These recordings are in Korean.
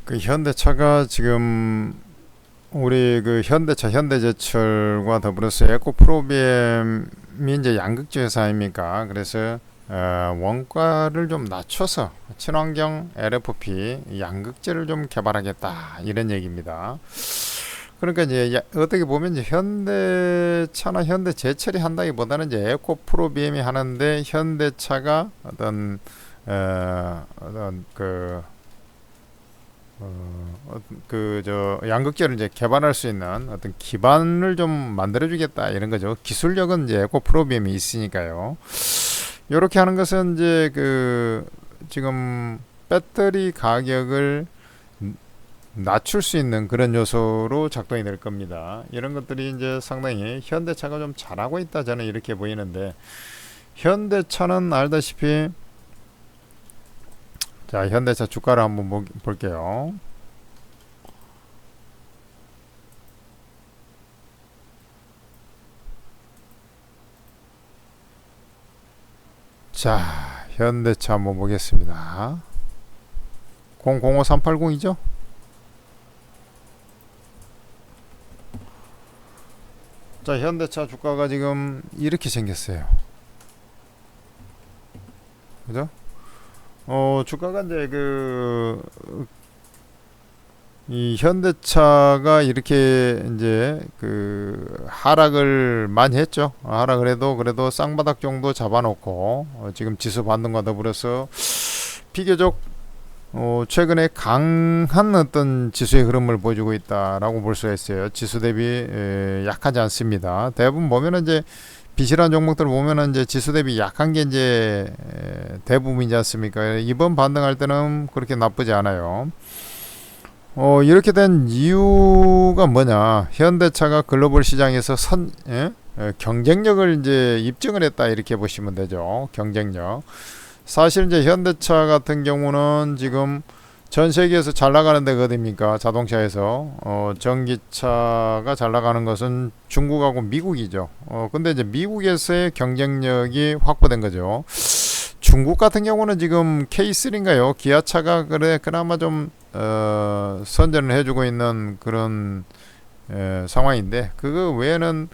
그 현대차가 지금 우리 그 현대차, 현대제철과 더불어서 에코프로비엠이 이제 양극재 회사 아닙니까? 그래서 원가를 좀 낮춰서 친환경 LFP 양극재를 좀 개발하겠다 이런 얘기입니다. 그러니까 이제 어떻게 보면 이제 현대차나 현대제철이 한다기보다는 이제 에코프로비엠이 하는데 현대차가 어떤 저 양극재를 이제 개발할 수 있는 어떤 기반을 좀 만들어주겠다 이런 거죠. 기술력은 이제 에코프로비엠이 있으니까요. 이렇게 하는 것은 이제 지금 배터리 가격을 낮출 수 있는 그런 요소로 작동이 될 겁니다. 이런 것들이 이제 상당히 현대차가 좀 잘하고 있다 저는 이렇게 보이는데, 현대차는 알다시피, 자, 현대차 주가를 한번 볼게요. 자, 현대차 한번 보겠습니다. 005380이죠? 자, 현대차 주가가 지금 이렇게 생겼어요. 그죠? 주가가 이제 이 현대차가 이렇게 이제 하락을 많이 했죠. 하락을 해도 그래도 쌍바닥 정도 잡아놓고 지금 지수 반등과 더불어서 비교적 최근에 강한 어떤 지수의 흐름을 보여주고 있다라고 볼 수가 있어요. 지수 대비 약하지 않습니다. 대부분 보면은 이제 비실한 종목들을 보면은 이제 지수 대비 약한 게 이제 대부분이지 않습니까? 이번 반등할 때는 그렇게 나쁘지 않아요. 이렇게 된 이유가 뭐냐? 현대차가 글로벌 시장에서 경쟁력을 이제 입증을 했다 이렇게 보시면 되죠. 경쟁력. 사실 이제 현대차 같은 경우는 지금 전 세계에서 잘 나가는 데가 어딥니까? 자동차에서 전기차가 잘 나가는 것은 중국하고 미국이죠. 근데 이제 미국에서의 경쟁력이 확보된 거죠. 중국 같은 경우는 지금 K3인가요? 기아차가 그나마 좀 선전을 해주고 있는 그런 상황인데, 그거 외에는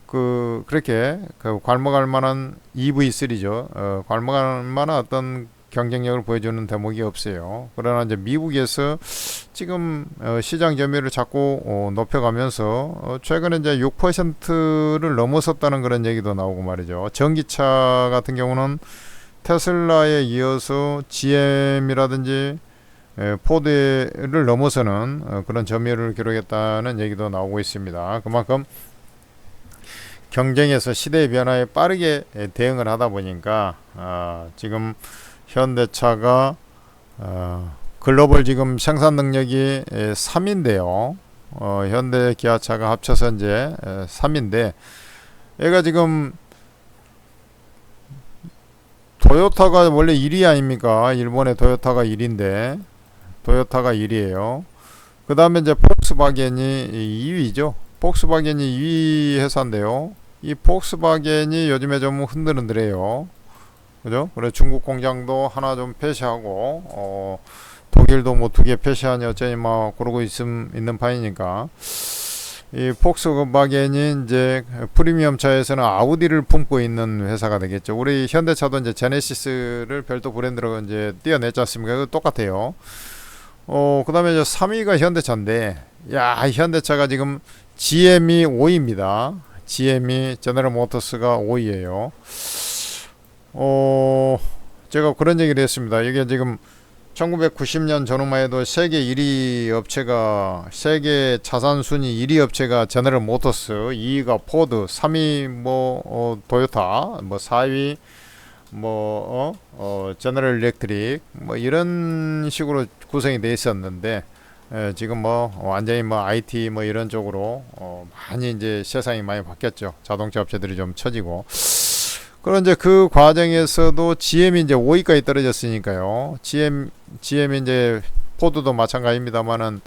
그렇게 괄목할 만한 EV3죠. 괄목할 만한 어떤 경쟁력을 보여주는 대목이 없어요. 그러나 이제 미국에서 지금 시장 점유율을 자꾸 높여가면서 최근에 이제 6%를 넘어섰다는 그런 얘기도 나오고 말이죠. 전기차 같은 경우는 테슬라에 이어서 GM이라든지 포드를 넘어서는 그런 점유율을 기록했다는 얘기도 나오고 있습니다. 그만큼 경쟁에서 시대의 변화에 빠르게 대응을 하다 보니까 지금 현대차가 글로벌 지금 생산 능력이 3인데요. 현대 기아차가 합쳐서 이제 3인데, 얘가 지금 토요타가 원래 1위 아닙니까? 일본의 토요타가 1위인데 토요타가 1위에요. 그 다음에 이제 폭스바겐이 2위죠. 폭스바겐이 2위 회사인데요. 이 폭스바겐이 요즘에 좀 흔들흔들해요. 그죠? 그래 중국 공장도 하나 좀 폐쇄하고 독일도 뭐 2개 폐쇄하니 어쩌니 막 그러고 있는 판이니까, 이 폭스바겐이 이제 프리미엄 차에서는 아우디를 품고 있는 회사가 되겠죠. 우리 현대차도 이제 제네시스를 별도 브랜드로 이제 띄어냈지 않습니까? 그거 똑같아요. 그 다음에 이제 3위가 현대차인데, 야, 현대차가 지금 GM이 5위입니다. GM이 제너럴 모터스가 5위예요. 제가 그런 얘기를 했습니다. 이게 지금 1990년 전후만 해도 세계 1위 업체가, 세계 자산 순위 1위 업체가 제너럴 모터스, 2위가 포드, 3위 도요타, 4위 제너럴 일렉트릭 이런 식으로 구성이 돼 있었는데, 지금 완전히 IT 이런 쪽으로 많이 이제 세상이 많이 바뀌었죠. 자동차 업체들이 좀 처지고. 그런 이제 그 과정에서도 GM이 이제 5위까지 떨어졌으니까요. GM이 이제 포드도 마찬가지입니다만은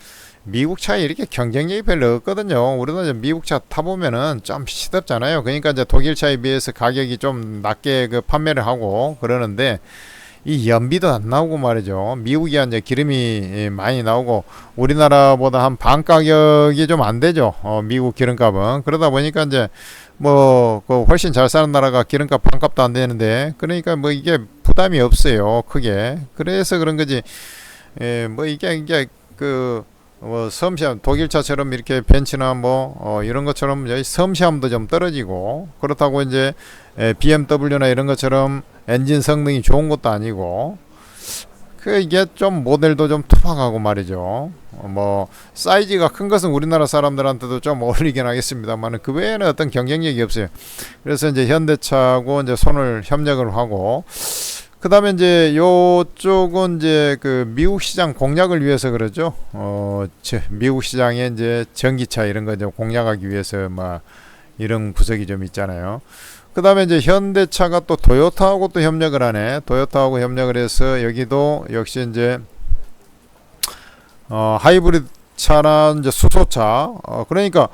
미국 차에 이렇게 경쟁력이 별로 없거든요. 우리도 이제 미국 차 타보면은 좀 시덥잖아요. 그러니까 이제 독일 차에 비해서 가격이 좀 낮게 판매를 하고 그러는데, 이 연비도 안 나오고 말이죠. 미국이 이제 기름이 많이 나오고 우리나라보다 한 반 가격이 좀 안 되죠. 미국 기름값은. 그러다 보니까 이제 그 훨씬 잘 사는 나라가 기름값 반값도 안 되는데, 그러니까 뭐 이게 부담이 없어요, 크게. 그래서 그런 거지. 뭐 이게 섬시함, 독일차처럼 이렇게 벤츠나 이런 것처럼 섬시함도 좀 떨어지고, 그렇다고 이제 BMW나 이런 것처럼 엔진 성능이 좋은 것도 아니고, 이게 좀 모델도 좀 투박하고 말이죠. 사이즈가 큰 것은 우리나라 사람들한테도 좀 어울리긴 하겠습니다만, 그 외에는 어떤 경쟁력이 없어요. 그래서 이제 현대차하고 이제 손을 협력을 하고, 그 다음에 이제 요쪽은 이제 그 미국 시장 공략을 위해서 그러죠. 미국 시장에 이제 전기차 이런 거 좀 공략하기 위해서 이런 구석이 좀 있잖아요. 그 다음에 이제 현대차가 또 도요타하고 또 협력을 하네. 도요타하고 협력을 해서 여기도 역시 이제 하이브리드 차나 이제 수소차, 그러니까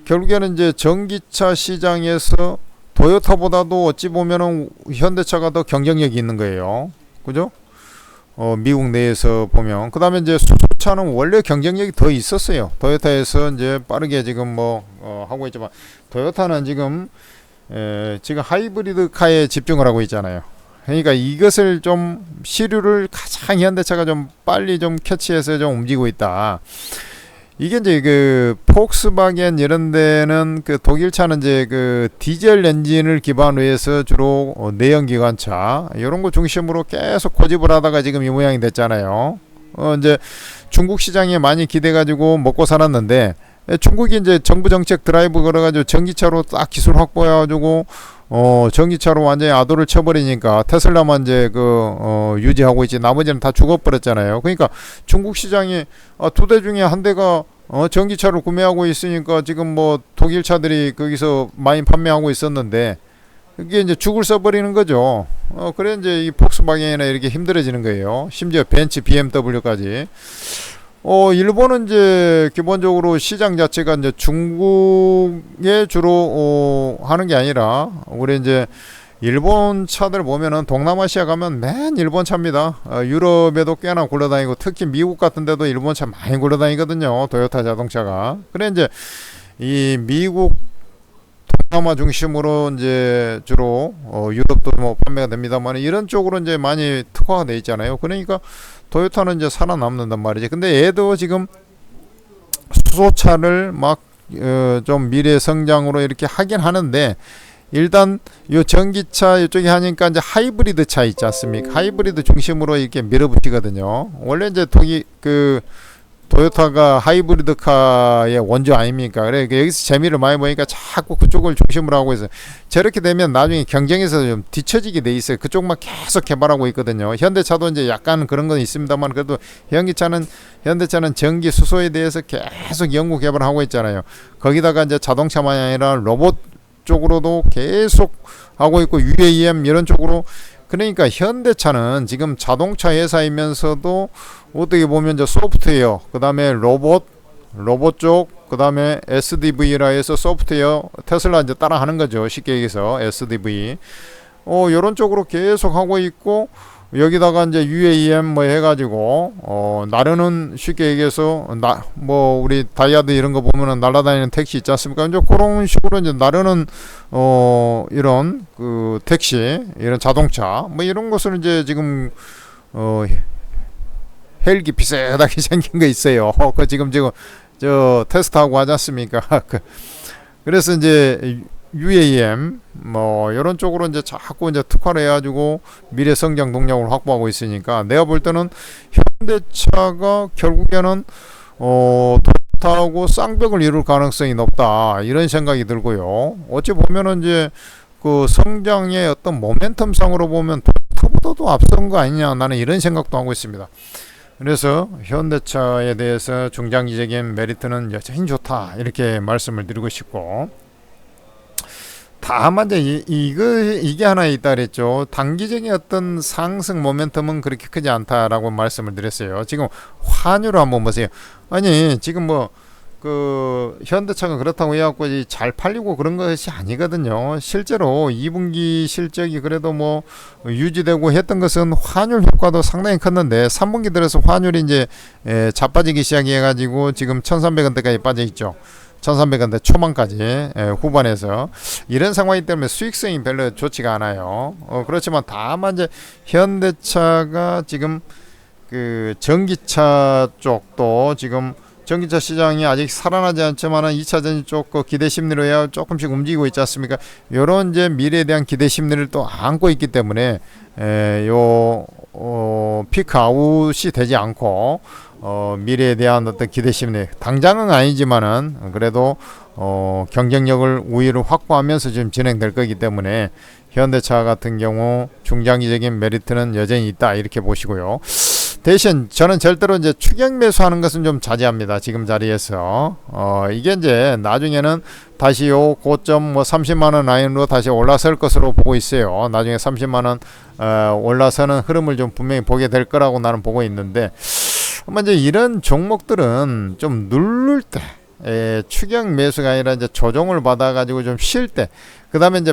결국에는 이제 전기차 시장에서 도요타보다도 어찌 보면은 현대차가 더 경쟁력이 있는 거예요. 그죠? 미국 내에서 보면. 그 다음에 이제 수소차는 원래 경쟁력이 더 있었어요. 도요타에서 이제 빠르게 지금 하고 있지만, 도요타는 지금 하이브리드 카에 집중을 하고 있잖아요. 그러니까 이것을 좀 시류를 가장 현대차가 좀 빨리 좀 캐치해서 좀 움직이고 있다. 이게 이제 그 폭스바겐 이런 데는 그 독일차는 이제 그 디젤 엔진을 기반으로 해서 주로 내연기관차 이런 거 중심으로 계속 고집을 하다가 지금 이 모양이 됐잖아요. 이제 중국 시장에 많이 기대가지고 먹고 살았는데, 중국이 이제 정부 정책 드라이브 걸어가지고 전기차로 딱 기술 확보해가지고 전기차로 완전히 아도를 쳐버리니까 테슬라만 이제 유지하고 있지, 나머지는 다 죽어버렸잖아요. 그러니까 중국 시장에 두 대 중에 한 대가 전기차를 구매하고 있으니까 지금 독일 차들이 거기서 많이 판매하고 있었는데, 이게 이제 죽을 써버리는 거죠. 그래 이제 이 폭스바겐이나 이렇게 힘들어지는 거예요. 심지어 벤츠, BMW까지. 일본은 이제 기본적으로 시장 자체가 이제 중국에 주로 하는 게 아니라, 우리 이제 일본 차들 보면은 동남아시아 가면 맨 일본 차입니다. 유럽에도 꽤나 굴러다니고, 특히 미국 같은 데도 일본 차 많이 굴러다니거든요. 도요타 자동차가. 그래 이제 이 미국 동남아 중심으로 이제 주로 유럽도 판매가 됩니다만, 이런 쪽으로 이제 많이 특화가 돼 있잖아요. 그러니까 도요타는 이제 살아남는단 말이지. 근데 얘도 지금 수소차를 좀 미래 성장으로 이렇게 하긴 하는데, 일단 요 전기차 이쪽에 하니까 이제 하이브리드 차 있지 않습니까? 하이브리드 중심으로 이렇게 밀어붙이거든요. 원래 이제 도요타가 하이브리드카의 원조 아닙니까? 그래 여기서 재미를 많이 보니까 자꾸 그쪽을 중심으로 하고 있어요. 저렇게 되면 나중에 경쟁에서 좀 뒤처지게 돼 있어요. 그쪽만 계속 개발하고 있거든요. 현대차도 이제 약간 그런 건 있습니다만, 그래도 현대차는 전기 수소에 대해서 계속 연구 개발하고 있잖아요. 거기다가 이제 자동차만이 아니라 로봇 쪽으로도 계속 하고 있고, UAM 이런 쪽으로. 그러니까 현대차는 지금 자동차 회사이면서도 어떻게 보면 이제 소프트웨어, 그 다음에 로봇 쪽, 그 다음에 SDV라 해서 소프트웨어, 테슬라 이제 따라 하는 거죠. 쉽게 얘기해서 SDV. 요런 쪽으로 계속 하고 있고, 여기다가 이제 UAM 해가지고, 나르는 쉽게 얘기해서, 우리 다이아드 이런 거 보면은 날아다니는 택시 있지 않습니까? 이제 그런 식으로 이제 나르는, 이런 택시, 이런 자동차, 이런 것을 이제 지금, 헬기 비슷하게 생긴 거 있어요. 지금 저 테스트하고 하지 않습니까? 그래서 이제 UAM 이런 쪽으로 이제 자꾸 이제 특화를 해가지고 미래 성장 동력을 확보하고 있으니까, 내가 볼 때는 현대차가 결국에는 도요타하고 쌍벽을 이룰 가능성이 높다, 이런 생각이 들고요. 어찌 보면은 이제 그 성장의 어떤 모멘텀상으로 보면 도요타보다도 앞선 거 아니냐, 나는 이런 생각도 하고 있습니다. 그래서 현대차에 대해서 중장기적인 메리트는 여전히 좋다, 이렇게 말씀을 드리고 싶고, 다만 이제 이게 하나 있다 그랬죠. 단기적인 어떤 상승 모멘텀은 그렇게 크지 않다라고 말씀을 드렸어요. 지금 환율을 한번 보세요. 아니 지금 그 현대차가 그렇다고 해갖고 잘 팔리고 그런 것이 아니거든요. 실제로 2분기 실적이 그래도 뭐 유지되고 했던 것은 환율 효과도 상당히 컸는데 3분기 들어서 환율이 이제 자빠지기 시작해가지고 지금 1,300원대까지 빠져 있죠. 1,300원대 초반까지 후반에서 이런 상황이기 때문에 수익성이 별로 좋지가 않아요. 그렇지만 다만 이제 현대차가 지금 그 전기차 쪽도 지금 전기차 시장이 아직 살아나지 않지만은 2차 전지 쪽 그 기대 심리로 해야 조금씩 움직이고 있지 않습니까? 요런 이제 미래에 대한 기대 심리를 또 안고 있기 때문에 피크 아웃이 되지 않고 미래에 대한 어떤 기대 심리 당장은 아니지만은 그래도 경쟁력을 우위를 확보하면서 지금 진행될 거기 때문에 현대차 같은 경우 중장기적인 메리트는 여전히 있다 이렇게 보시고요. 대신 저는 절대로 이제 추격 매수하는 것은 좀 자제합니다. 지금 자리에서 이게 이제 나중에는 다시 요 고점 뭐 30만 원 라인으로 다시 올라설 것으로 보고 있어요. 나중에 30만 원 올라서는 흐름을 좀 분명히 보게 될 거라고 나는 보고 있는데, 이제 이런 종목들은 좀 누를 때 추격 매수가 아니라 이제 조정을 받아가지고 좀 쉴 때, 그 다음에 이제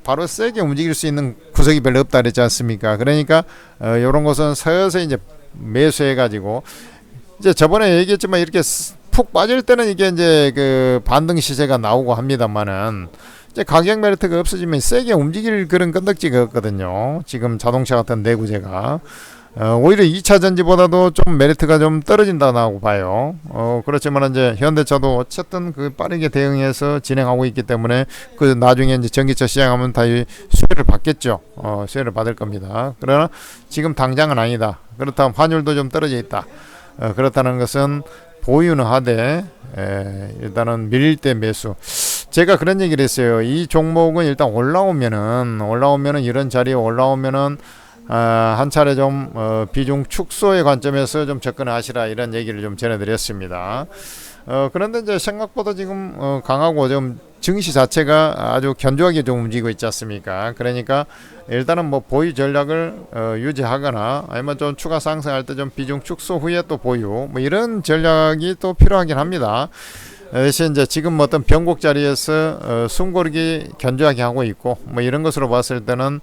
바로 세게 움직일 수 있는 구석이 별로 없다 그랬지 않습니까? 그러니까 이런 것은 서서히 이제 매수해가지고 이제 저번에 얘기했지만 이렇게 푹 빠질 때는 이게 이제 그 반등 시세가 나오고 합니다만은 이제 가격 메리트가 없어지면 세게 움직일 그런 건덕지가 없거든요. 지금 자동차 같은 내구재가. 오히려 2차 전지보다도 좀 메리트가 좀 떨어진다고 봐요. 그렇지만 이제 현대차도 어쨌든 그 빠르게 대응해서 진행하고 있기 때문에 그 나중에 이제 전기차 시장하면 다 수혜를 받겠죠. 수혜를 받을 겁니다. 그러나 지금 당장은 아니다. 그렇다면 환율도 좀 떨어져 있다. 그렇다는 것은 보유는 하되 일단은 밀릴 때 매수. 제가 그런 얘기를 했어요. 이 종목은 일단 올라오면은 이런 자리에 올라오면은 한 차례 좀 비중 축소의 관점에서 좀 접근하시라 이런 얘기를 좀 전해드렸습니다. 그런데 이제 생각보다 지금 강하고 좀 증시 자체가 아주 견조하게 좀 움직이고 있지 않습니까? 그러니까 일단은 뭐 보유 전략을 유지하거나 아니면 좀 추가 상승할 때 좀 비중 축소 후에 또 보유 뭐 이런 전략이 또 필요하긴 합니다. 대신 이제 지금 어떤 변곡 자리에서 숨고르기 견조하게 하고 있고 뭐 이런 것으로 봤을 때는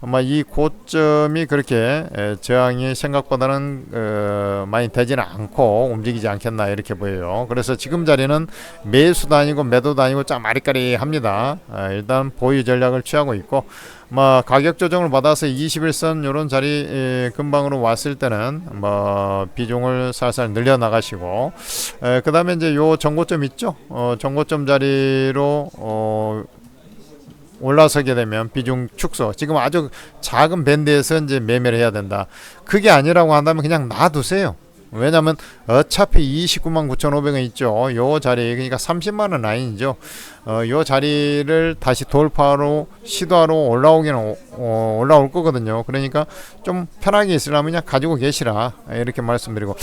아마 이 고점이 그렇게 저항이 생각보다는 많이 되지는 않고 움직이지 않겠나 이렇게 보여요. 그래서 지금 자리는 매수도 아니고 매도도 아니고 좀 아리까리합니다. 일단 보유 전략을 취하고 있고 뭐 가격 조정을 받아서 21선 이런 자리 근방으로 왔을 때는 뭐 비중을 살살 늘려 나가시고 그 다음에 이제 요 정고점 있죠. 정고점 자리로 올라서게 되면 비중 축소. 지금 아주 작은 밴드에서 이제 매매를 해야 된다. 그게 아니라고 한다면 그냥 놔두세요. 왜냐면 어차피 29만 9,500원 있죠. 요 자리 그러니까 30만 원 라인이죠. 요 자리를 다시 돌파로 시도하러 올라오기는 올라올 거거든요. 그러니까 좀 편하게 있으려면 그냥 가지고 계시라 이렇게 말씀드리고,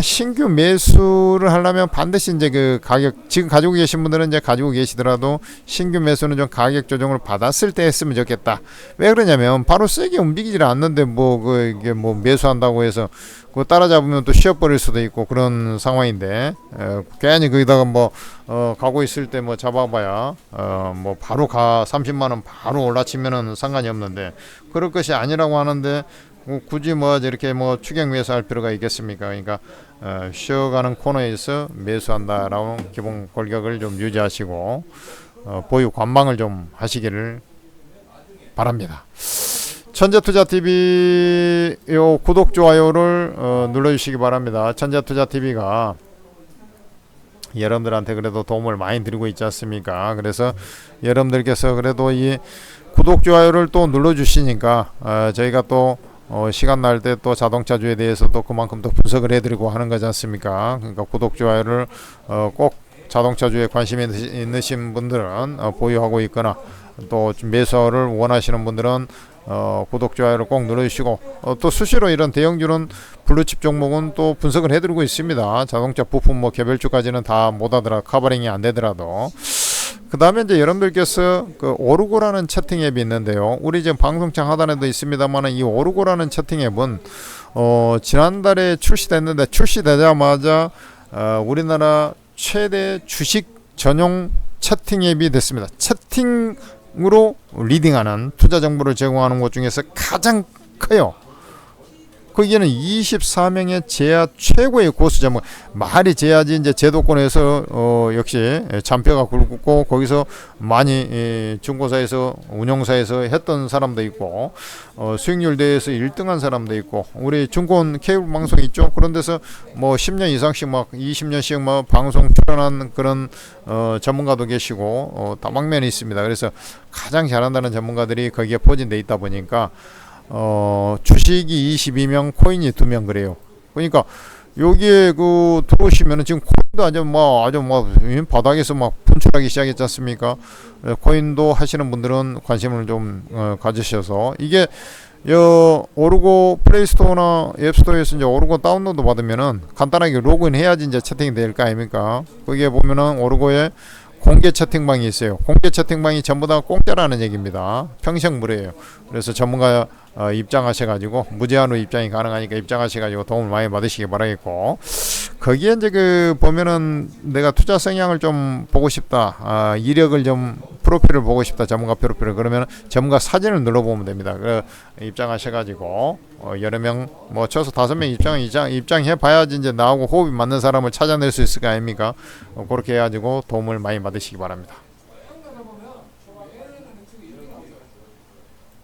신규 매수를 하려면 반드시 이제 그 가격 지금 가지고 계신 분들은 이제 가지고 계시더라도 신규 매수는 좀 가격 조정을 받았을 때 했으면 좋겠다. 왜 그러냐면 바로 세게 움직이질 않는데 이게 뭐 매수한다고 해서 그거 따라잡으면 또 쉬어버릴 수도 있고 그런 상황인데 괜히 거기다가 뭐 가고 있을 때 뭐 잡아봐야 뭐 바로 30만원 바로 올라치면은 상관이 없는데 그럴 것이 아니라고 하는데 굳이 뭐 이렇게 뭐 추격 매수할 필요가 있겠습니까? 그러니까 쉬어가는 코너에서 매수한다라는 기본 골격을 좀 유지하시고 보유 관망을 좀 하시기를 바랍니다. 천재투자TV 요 구독 좋아요를 눌러주시기 바랍니다. 천재투자TV가 여러분들한테 그래도 도움을 많이 드리고 있지 않습니까? 그래서 여러분들께서 그래도 이 구독 좋아요를 또 눌러주시니까 저희가 또 시간 날 때 또 자동차주에 대해서 또 그만큼 또 분석을 해드리고 하는 거지 않습니까? 그러니까 구독 좋아요를 꼭 자동차주에 관심이 있으신 분들은 보유하고 있거나 또 매수를 원하시는 분들은 구독 좋아요를 꼭 눌러주시고 또 수시로 이런 대형주는 블루칩 종목은 또 분석을 해드리고 있습니다. 자동차 부품 뭐 개별주까지는 다 못하더라 커버링이 안 되더라도. 그 다음에 이제 여러분들께서 그 오르고라는 채팅 앱이 있는데요. 우리 지금 방송창 하단에도 있습니다만 이 오르고라는 채팅 앱은 지난달에 출시됐는데 출시되자마자 우리나라 최대 주식 전용 채팅 앱이 됐습니다. 채팅으로 리딩하는 투자 정보를 제공하는 곳 중에서 가장 커요. 거기에는 24명의 제야 최고의 고수 전문, 말이 제야지 이제 제도권에서 역시 잔뼈가 굵고 거기서 많이 중고사에서 운용사에서 했던 사람도 있고 수익률 대회에서 1등한 사람도 있고 우리 증권 케이블 방송 있죠. 그런 데서 뭐 10년 이상씩 막 20년씩 뭐 방송 출연한 그런 전문가도 계시고 다방면이 있습니다. 그래서 가장 잘한다는 전문가들이 거기에 포진돼 있다 보니까 주식이 22명, 코인이 2명 그래요. 그러니까 여기에 그 들어오시면은 지금 코인도 아주 바닥에서 막 분출하기 시작했지 않습니까? 코인도 하시는 분들은 관심을 좀 가지셔서 이게 오르고 플레이스토어나 앱스토어에서 이제 오르고 다운로드 받으면은 간단하게 로그인 해야지 이제 채팅이 될 거 아닙니까? 거기에 보면은 오르고에 공개 채팅방이 있어요. 공개 채팅방이 전부 다 공짜라는 얘기입니다. 평생 무료예요. 그래서 전문가 입장하셔가지고 무제한으로 입장이 가능하니까 입장하셔가지고 도움을 많이 받으시기 바라겠고, 거기에 이제 그 보면은 내가 투자 성향을 좀 보고 싶다, 이력을 좀 프로필을 보고 싶다, 전문가 프로필을, 그러면 전문가 사진을 눌러보면 됩니다. 그 입장하셔가지고 여러 명 뭐 최소 5명 입장해 봐야지 이제 나하고 호흡이 맞는 사람을 찾아낼 수 있을 거 아닙니까? 그렇게 해가지고 도움을 많이 받으시기 바랍니다.